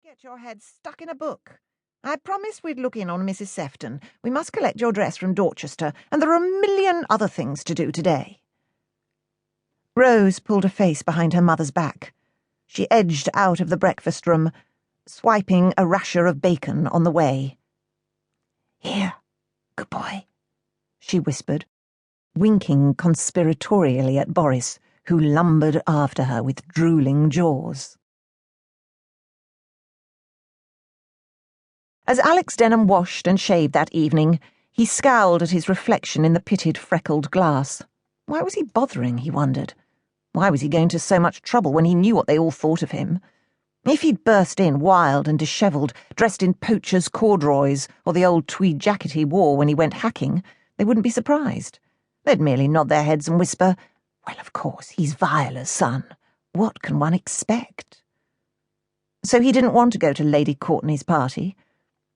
get your head stuck in a book. I promised we'd look in on Mrs. Sefton. We must collect your dress from Dorchester, and there are a million other things to do today. Rose pulled her face behind her mother's back. She edged out of the breakfast room, swiping a rasher of bacon on the way. "Here, good boy," she whispered, winking conspiratorially at Boris, who lumbered after her with drooling jaws. As Alex Denham washed and shaved that evening, he scowled at his reflection in the pitted, freckled glass. Why was he bothering, he wondered? Why was he going to so much trouble when he knew what they all thought of him? If he'd burst in wild and dishevelled, dressed in poacher's corduroys or the old tweed jacket he wore when he went hacking, they wouldn't be surprised. They'd merely nod their heads and whisper, "Well, of course, he's Viola's son. What can one expect?" So he didn't want to go to Lady Courtenay's party.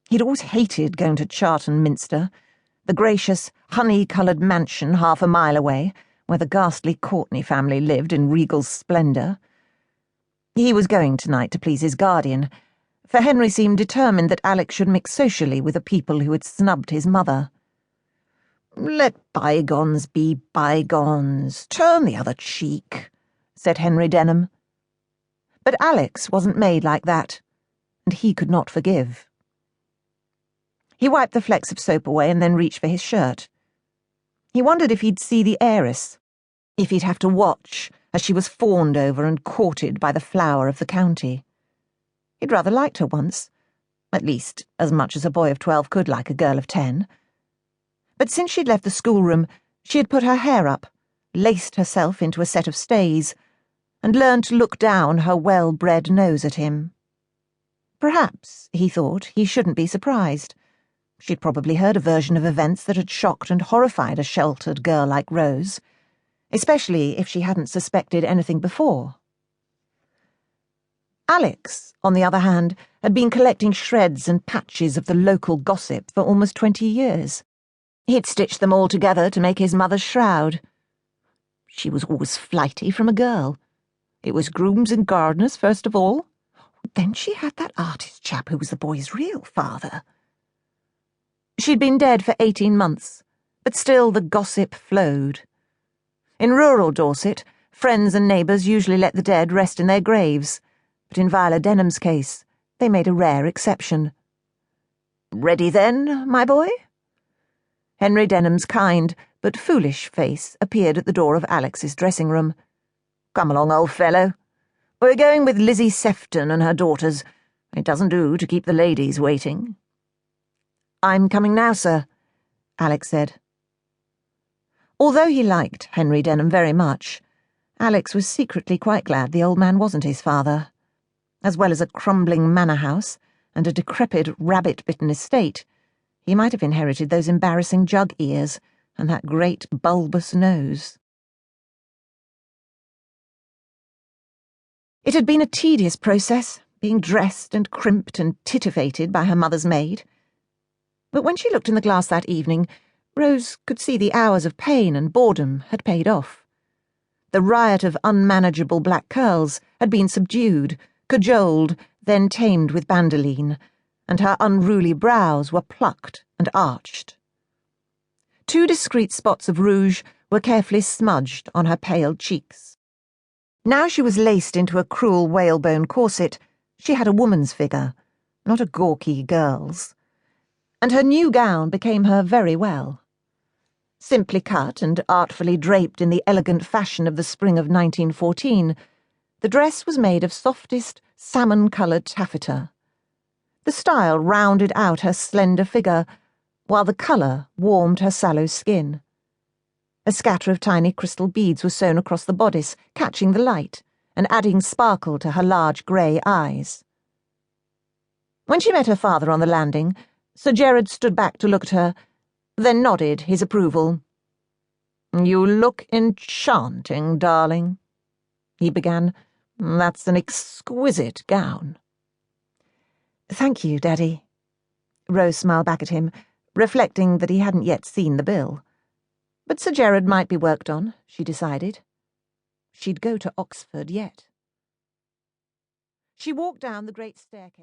He'd always hated going to Charlton Minster, the gracious, honey-coloured mansion half a mile away, where the ghastly Courtenay family lived in regal splendour. He was going tonight to please his guardian, for Henry seemed determined that Alex should mix socially with the people who had snubbed his mother. "Let bygones be bygones. Turn the other cheek," said Henry Denham. But Alex wasn't made like that, and he could not forgive. He wiped the flecks of soap away and then reached for his shirt. He wondered if he'd see the heiress, if he'd have to watch as she was fawned over and courted by the flower of the county. He'd rather liked her once, at least as much as a boy of 12 could like a girl of 10. But since she'd left the schoolroom, she had put her hair up, laced herself into a set of stays, and learned to look down her well-bred nose at him. Perhaps, he thought, he shouldn't be surprised. She'd probably heard a version of events that had shocked and horrified a sheltered girl like Rose, especially if she hadn't suspected anything before. Alex, on the other hand, had been collecting shreds and patches of the local gossip for almost 20 years. He'd stitched them all together to make his mother's shroud. She was always flighty from a girl. It was grooms and gardeners first of all. Then she had that artist chap who was the boy's real father. She'd been dead for 18 months, but still the gossip flowed. In rural Dorset, friends and neighbours usually let the dead rest in their graves, but in Viola Denham's case, they made a rare exception. "Ready then, my boy?" Henry Denham's kind but foolish face appeared at the door of Alex's dressing room. "Come along, old fellow. We're going with Lizzie Sefton and her daughters. It doesn't do to keep the ladies waiting." "I'm coming now, sir," Alex said. Although he liked Henry Denham very much, Alex was secretly quite glad the old man wasn't his father. As well as a crumbling manor house and a decrepit, rabbit-bitten estate, he might have inherited those embarrassing jug ears and that great bulbous nose. It had been a tedious process, being dressed and crimped and titivated by her mother's maid. But when she looked in the glass that evening, Rose could see the hours of pain and boredom had paid off. The riot of unmanageable black curls had been subdued, cajoled, then tamed with bandoline, and her unruly brows were plucked and arched. 2 discreet spots of rouge were carefully smudged on her pale cheeks. Now she was laced into a cruel whalebone corset. She had a woman's figure, not a gawky girl's. And her new gown became her very well. Simply cut and artfully draped in the elegant fashion of the spring of 1914, the dress was made of softest, salmon-coloured taffeta. The style rounded out her slender figure, while the colour warmed her sallow skin. A scatter of tiny crystal beads was sewn across the bodice, catching the light and adding sparkle to her large grey eyes. When she met her father on the landing, Sir Gerard stood back to look at her, then nodded his approval. "You look enchanting, darling," he began. "That's an exquisite gown." "Thank you, Daddy." Rose smiled back at him, reflecting that he hadn't yet seen the bill. But Sir Gerard might be worked on, she decided. She'd go to Oxford yet. She walked down the great staircase.